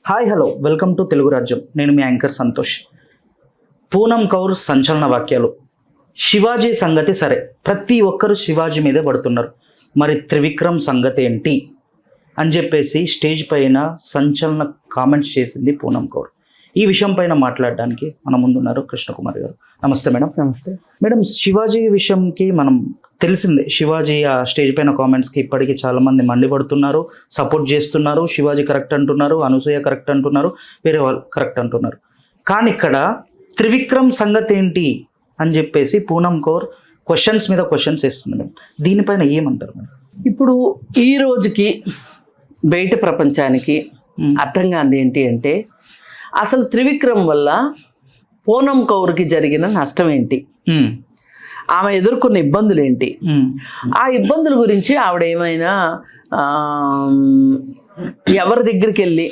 Hi hello welcome to Telugu రాజ్యం. నేను మీ anchor Santosh. Poonam Kaur సంచలన వాక్యాలు. శివాజీ సంగతి సరే, ప్రతి ఒక్కరు శివాజీ మీదే పడుతున్నారు, మరి త్రివిక్రమ్ సంగతి ఏంటి అని చెప్పేసి స్టేజ్ పైన సంచలన కామెంట్స్ చేసింది పూనం కౌర్. ఈ విషయం పైన మాట్లాడడానికి మన ముందున్నారు కృష్ణకుమార్ గారు. నమస్తే మేడం. నమస్తే మేడం, శివాజీ విషయంకి మనం తెలిసిందే, శివాజీ ఆ స్టేజ్ పైన కామెంట్స్కి ఇప్పటికీ చాలామంది మండిపడుతున్నారు, సపోర్ట్ చేస్తున్నారు. శివాజీ కరెక్ట్ అంటున్నారు, అనసూయ కరెక్ట్ అంటున్నారు, వేరే వాళ్ళు కరెక్ట్ అంటున్నారు. కానీ ఇక్కడ త్రివిక్రమ్ సంగతి ఏంటి అని చెప్పేసి పూనం కౌర్ క్వశ్చన్స్ మీద క్వశ్చన్స్ వేస్తుంది మేడం. దీనిపైన ఏమంటారు మేడం? ఇప్పుడు ఈ రోజుకి బయట ప్రపంచానికి అర్థం కాంది ఏంటి అంటే, అసలు త్రివిక్రమ్ వల్ల పూనం కౌర్కి జరిగిన నష్టం ఏంటి, ఆమె ఎదుర్కొన్న ఇబ్బందులు ఏంటి, ఆ ఇబ్బందుల గురించి ఆవిడ ఏమైనా ఎవరి దగ్గరికి వెళ్ళి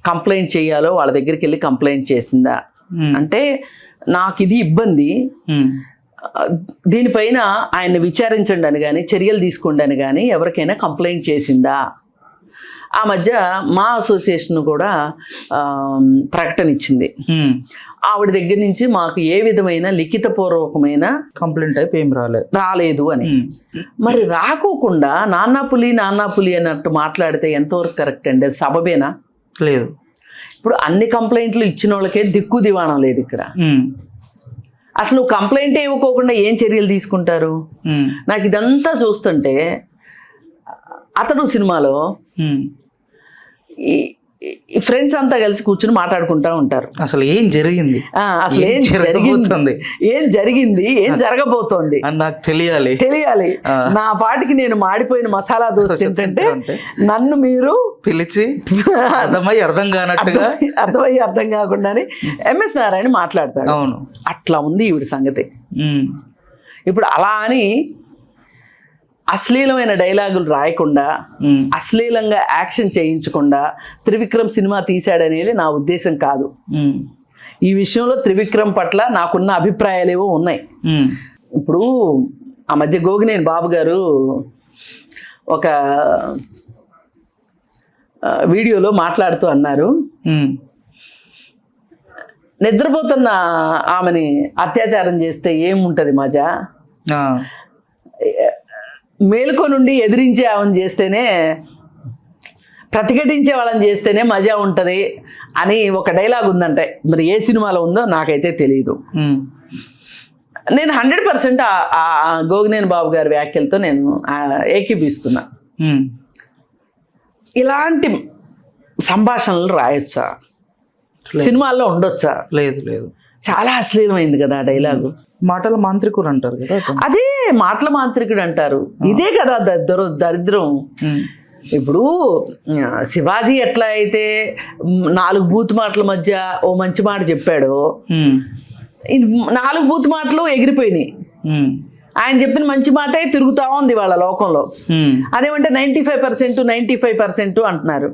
కంప్లైంట్ చేయాలో వాళ్ళ దగ్గరికి వెళ్ళి కంప్లైంట్ చేసిందా అంటే, నాకు ఇది ఇబ్బంది, దీనిపైన ఆయన్ని విచారించండి అని కానీ చర్యలు తీసుకోండి అని కానీ ఎవరికైనా కంప్లైంట్ చేసిందా? ఆ మధ్య మా అసోసియేషన్ కూడా ప్రకటన ఇచ్చింది, ఆవిడ దగ్గర నుంచి మాకు ఏ విధమైన లిఖితపూర్వకమైన కంప్లైంట్ టైప్ ఏం రాలేదు అని. మరి రాకోకుండా నాన్నా పులి అన్నట్టు మాట్లాడితే ఎంతవరకు కరెక్ట్ అండి? అది సబబేనా? లేదు. ఇప్పుడు అన్ని కంప్లైంట్లు ఇచ్చిన వాళ్ళకే దిక్కు దివాణం లేదు ఇక్కడ. అసలు నువ్వు కంప్లైంట్ ఇవ్వకోకుండా ఏం చర్యలు తీసుకుంటారు? నాకు ఇదంతా చూస్తుంటే, అతడు సినిమాలో ఈ ఫ్రెండ్స్ అంతా కలిసి కూర్చుని మాట్లాడుకుంటా ఉంటారు. అసలు ఏం జరిగింది, అసలు ఏం జరిగింది, ఏం జరగబోతోంది అని నాకు తెలియాలి. నా పాటికి నేను మాడిపోయిన మసాలా దోశ తింటుంటే నన్ను మీరు పిలిచి అర్థం కాకుండానే ఎంఎస్ నారాయణ మాట్లాడతాడు. అవును, అట్లా ఉంది ఈవిడ సంగతి. ఇప్పుడు అలా అని అశ్లీలమైన డైలాగులు రాయకుండా, అశ్లీలంగా యాక్షన్ చేయించకుండా త్రివిక్రమ్ సినిమా తీశాడనేది నా ఉద్దేశం కాదు. ఈ విషయంలో త్రివిక్రమ్ పట్ల నాకున్న అభిప్రాయాలు ఏవో ఉన్నాయి. ఇప్పుడు ఆ మధ్య గోగినేని బాబు గారు ఒక వీడియోలో మాట్లాడుతూ అన్నారు, నిద్రపోతున్న ఆమెని అత్యాచారం చేస్తే ఏముంటుంది మజా, మేలుకో నుండి ఎదిరించే ఆమెను చేస్తేనే, ప్రతిఘటించే వాళ్ళని చేస్తేనే మజా ఉంటుంది అని ఒక డైలాగ్ ఉందంటే, మరి ఏ సినిమాలో ఉందో నాకైతే తెలియదు. నేను 100% ఆ గోగినేని బాబు గారి వ్యాఖ్యలతో నేను ఏకీపిస్తున్నా. ఇలాంటి సంభాషణలు రాయొచ్చా? సినిమాల్లో ఉండొచ్చా? లేదు. చాలా అశ్లీలమైంది కదా ఆ డైలాగు. మాటల మాంత్రికుడు అంటారు కదా, అదే మాటల మాంత్రికుడు అంటారు. ఇదే కదా దరిద్రం. ఇప్పుడు శివాజీ ఎట్లా అయితే 4 బూత్ మాటల మధ్య ఓ మంచి మాట చెప్పాడో, 4 బూత్ మాటలు ఎగిరిపోయినాయి. ఆయన చెప్పిన మంచి మాటే తిరుగుతా ఉంది వాళ్ళ లోకంలో. అదేమంటే 95% అంటున్నారు.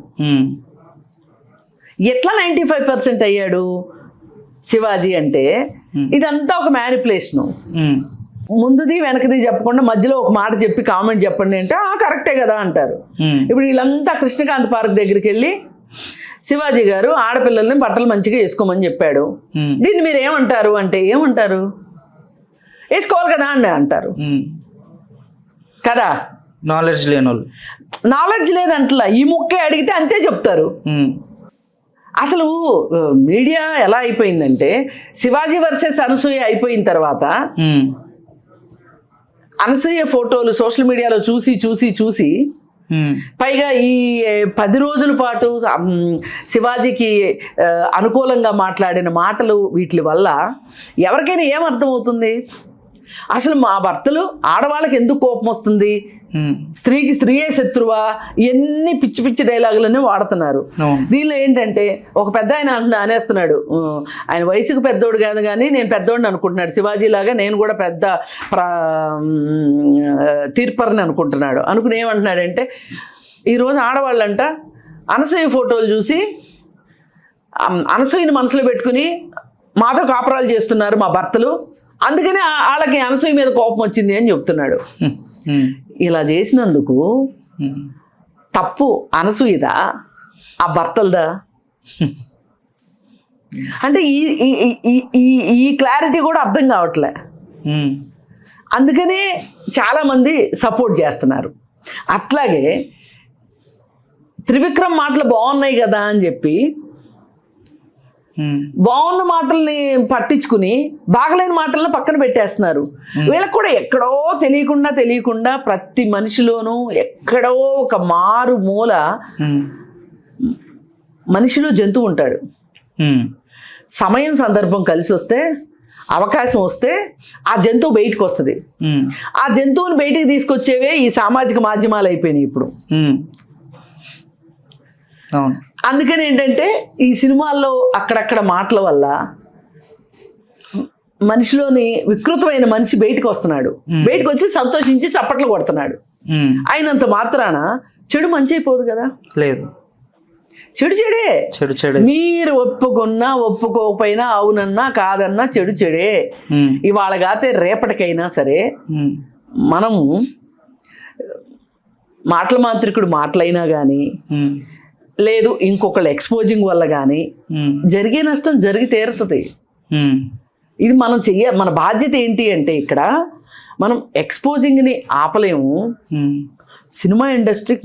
ఎట్లా 95% అయ్యాడు శివాజీ అంటే? ఇదంతా ఒక మ్యానిపులేషను. ముందుది వెనకది చెప్పకుండా మధ్యలో ఒక మాట చెప్పి కామెంట్ చెప్పండి అంటే కరెక్టే కదా అంటారు. ఇప్పుడు వీళ్ళంతా కృష్ణకాంత్ పార్క్ దగ్గరికి వెళ్ళి శివాజీ గారు ఆడపిల్లల్ని బట్టలు మంచిగా వేసుకోమని చెప్పాడు, దీన్ని మీరు ఏమంటారు అంటే, ఏమంటారు? వేసుకోవాలి కదా అని అంటారు కదా. నాలెడ్జ్ లేదంటలా, ఈ ముక్కే అడిగితే అంతే చెప్తారు. అసలు మీడియా ఎలా అయిపోయిందంటే, శివాజీ వర్సెస్ అనసూయ అయిపోయిన తర్వాత అనసూయ ఫోటోలు సోషల్ మీడియాలో చూసి పైగా ఈ 10 రోజుల పాటు శివాజీకి అనుకూలంగా మాట్లాడిన మాటలు, వీటి వల్ల ఎవరికైనా ఏమర్థమవుతుంది? అసలు మా భర్తలు ఆడవాళ్ళకి ఎందుకు కోపం వస్తుంది, స్త్రీకి స్త్రీయే శత్రువా, ఇవన్నీ పిచ్చి డైలాగులన్నీ వాడుతున్నారు. దీనిలో ఏంటంటే, ఒక పెద్ద ఆయన అనేస్తున్నాడు, ఆయన వయసుకు పెద్దోడు కాదు కానీ నేను పెద్దోడిని అనుకుంటున్నాడు, శివాజీ లాగా నేను కూడా పెద్ద తీర్పరని అనుకుంటున్నాడు. అనుకుని ఏమంటున్నాడంటే, ఈరోజు ఆడవాళ్ళంట అనసూయ ఫోటోలు చూసి అనసూయని మనసులో పెట్టుకుని మాతో కాపురాలు చేస్తున్నారు మా భర్తలు, అందుకని వాళ్ళకి అనసూయ మీద కోపం వచ్చింది అని చెప్తున్నాడు. ఇలా చేసినందుకు తప్పు అనసూయదా, ఆ భర్తలదా? అంటే ఈ ఈ క్లారిటీ కూడా అర్థం కావట్లే. అందుకనే చాలామంది సపోర్ట్ చేస్తున్నారు. అట్లాగే త్రివిక్రమ్ మాటలు బాగున్నాయి కదా అని చెప్పి బాగున్న మాటల్ని పట్టించుకుని బాగలేని మాటలను పక్కన పెట్టేస్తున్నారు. వీళ్ళకి కూడా ఎక్కడో తెలియకుండా ప్రతి మనిషిలోనూ ఎక్కడో ఒక మారు మూల మనిషిలో జంతువు ఉంటాడు. సమయం సందర్భం కలిసి వస్తే, అవకాశం వస్తే ఆ జంతువు బయటకు వస్తుంది. ఆ జంతువుని బయటికి తీసుకొచ్చేవే ఈ సామాజిక మాధ్యమాలు అయిపోయినాయి ఇప్పుడు. అందుకని ఏంటంటే ఈ సినిమాల్లో అక్కడక్కడ మాటల వల్ల మనిషిలోని వికృతమైన మనిషి బయటకు వస్తున్నాడు. బయటకు వచ్చి సంతోషించి చప్పట్లు కొడుతున్నాడు. అయినంత మాత్రాన చెడు మంచి అయిపోదు కదా. లేదు, చెడు మీరు ఒప్పుకున్నా ఒప్పుకోకపోయినా, అవునన్నా కాదన్నా చెడే. ఇవాళ కాతే రేపటికైనా సరే మనము మాటల మాంత్రికుడు మాటలైనా కానీ, లేదు ఇంకొకళ్ళ ఎక్స్పోజింగ్ వల్ల కానీ జరిగే నష్టం జరిగి తీరుతుంది. ఇది మనం మన బాధ్యత ఏంటి అంటే ఇక్కడ మనం ఎక్స్పోజింగ్ని ఆపలేము. సినిమా ఇండస్ట్రీ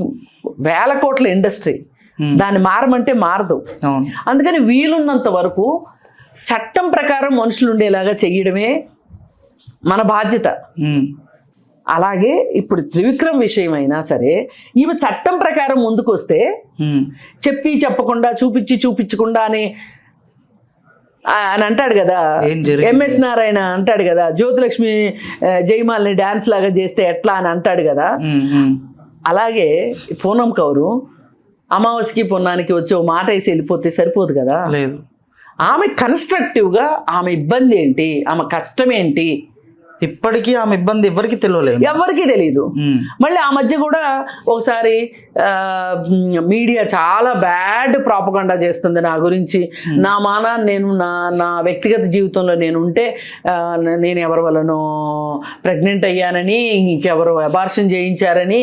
వేల కోట్ల ఇండస్ట్రీ, దాన్ని మారమంటే మారదు. అందుకని వీలున్నంత వరకు చట్టం ప్రకారం మనుషులు ఉండేలాగా చెయ్యడమే మన బాధ్యత. అలాగే ఇప్పుడు త్రివిక్రమ్ విషయం అయినా సరే ఈమె చట్టం ప్రకారం ముందుకు వస్తే చెప్పకుండా చూపించకుండా అని అంటాడు కదా ఎంఎస్ నారాయణ, అంటాడు కదా జ్యోతిలక్ష్మి జయమాల్ని డాన్స్ లాగా చేస్తే ఎట్లా అని అంటాడు కదా. అలాగే పూనం కౌరు అమావాస్యకి పొన్నానికి వచ్చి ఓ మాట వేసి వెళ్ళిపోతే సరిపోదు కదా. లేదు, ఆమె కన్స్ట్రక్టివ్గా ఆమె ఇబ్బంది ఏంటి, ఆమె కష్టం ఏంటి, ఇప్పటికీ ఆమె ఇబ్బంది ఎవరికి తెలియదు. మళ్ళీ ఆ మధ్య కూడా ఒకసారి మీడియా చాలా బ్యాడ్ ప్రాపగండా చేస్తుంది నా గురించి. నా నేను నా వ్యక్తిగత జీవితంలో నేను ఉంటే నేను ఎవరి వల్లనో ప్రెగ్నెంట్ అయ్యానని, ఇంకెవరు అబార్షన్ చేయించారని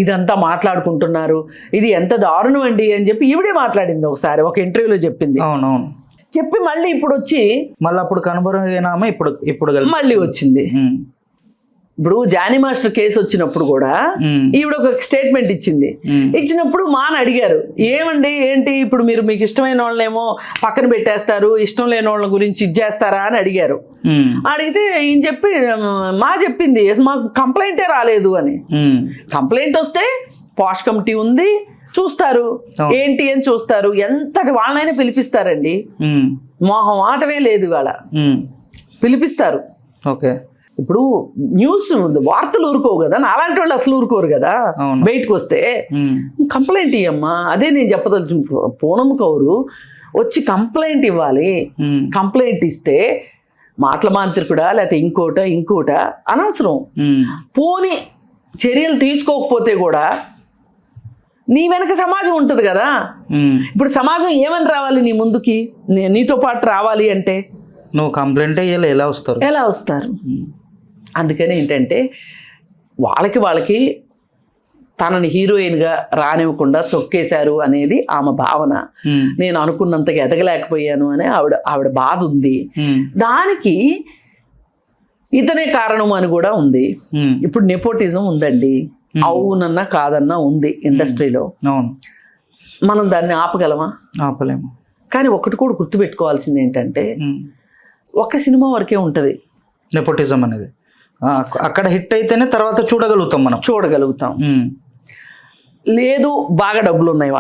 ఇదంతా మాట్లాడుకుంటున్నారు. ఇది ఎంత దారుణం అండి అని చెప్పి ఈవిడే మాట్లాడింది ఒకసారి, ఒక ఇంటర్వ్యూలో చెప్పింది. అవునవును, చెప్పి మళ్ళీ ఇప్పుడు వచ్చి మళ్ళీ అప్పుడు కనబరమైనామా ఇప్పుడు మళ్ళీ వచ్చింది. ఇప్పుడు జానీ మాస్టర్ కేసు వచ్చినప్పుడు కూడా ఈవిడ ఒక స్టేట్మెంట్ ఇచ్చినప్పుడు మాని అడిగారు, ఏమండి ఏంటి ఇప్పుడు మీరు మీకు ఇష్టమైన వాళ్ళనేమో పక్కన పెట్టేస్తారు, ఇష్టం లేని వాళ్ళ గురించి ఇచ్చేస్తారా అని అడిగారు. అడిగితే ఈయన చెప్పింది మాకు కంప్లైంటే రాలేదు అని. కంప్లైంట్ వస్తే పాష్ కమిటీ ఉంది, చూస్తారు ఏంటి అని చూస్తారు. ఎంతటి వాళ్ళనైనా పిలిపిస్తారండి, మోహం ఆటమే లేదు ఇవాళ, పిలిపిస్తారు. ఓకే, ఇప్పుడు న్యూస్ వార్తలు ఊరుకోవు కదా, అలాంటి వాళ్ళు అసలు ఊరుకోరు కదా. బయటకు వస్తే కంప్లైంట్ ఇవ్వమ్మా, అదే నేను చెప్పదలుచు. పూనం కౌరు వచ్చి కంప్లైంట్ ఇవ్వాలి. కంప్లైంట్ ఇస్తే మాటల మాంత్రికుడా లేకపోతే ఇంకోట అనవసరం. పోని చర్యలు తీసుకోకపోతే కూడా నీ వెనక సమాజం ఉంటుంది కదా. ఇప్పుడు సమాజం ఏమని రావాలి నీ ముందుకి, నీతో పాటు రావాలి అంటే నువ్వు కంప్లైంట్ అయ్యేలా ఎలా వస్తారు? అందుకని ఏంటంటే వాళ్ళకి తనని హీరోయిన్గా రానివ్వకుండా తొక్కేశారు అనేది ఆమె భావన. నేను అనుకున్నంతగా ఎదగలేకపోయాను అని ఆవిడ బాధ ఉంది. దానికి ఇతనే కారణం అని కూడా ఉంది. ఇప్పుడు నెపోటిజం ఉందండి, అవునన్నా కాదన్నా ఉంది ఇండస్ట్రీలో. మనం దాన్ని ఆపగలమా? ఆపలేము. కానీ ఒకటి కూడా గుర్తుపెట్టుకోవాల్సింది ఏంటంటే ఒక సినిమా వరకే ఉంటుంది నెపోటిజం అనేది. అక్కడ హిట్ అయితేనే తర్వాత చూడగలుగుతాం. లేదు బాగా డబ్బులు ఉన్నాయి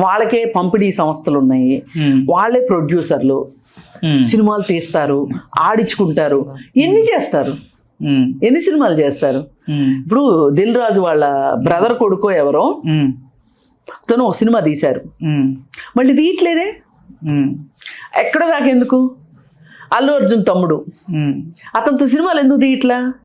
వాళ్ళకే పంపిణీ సంస్థలు ఉన్నాయి, వాళ్ళే ప్రొడ్యూసర్లు, సినిమాలు తీస్తారు, ఆడించుకుంటారు, ఎన్ని సినిమాలు చేస్తారు. ఇప్పుడు దిల్ రాజు వాళ్ళ బ్రదర్ కొడుకో ఎవరో తను ఒక సినిమా తీశారు, మళ్ళీ తీయట్లేదే. ఎక్కడో దాకా ఎందుకు? అల్లు అర్జున్ తమ్ముడు, అతనితో సినిమాలు ఎందుకు తీయట్లా?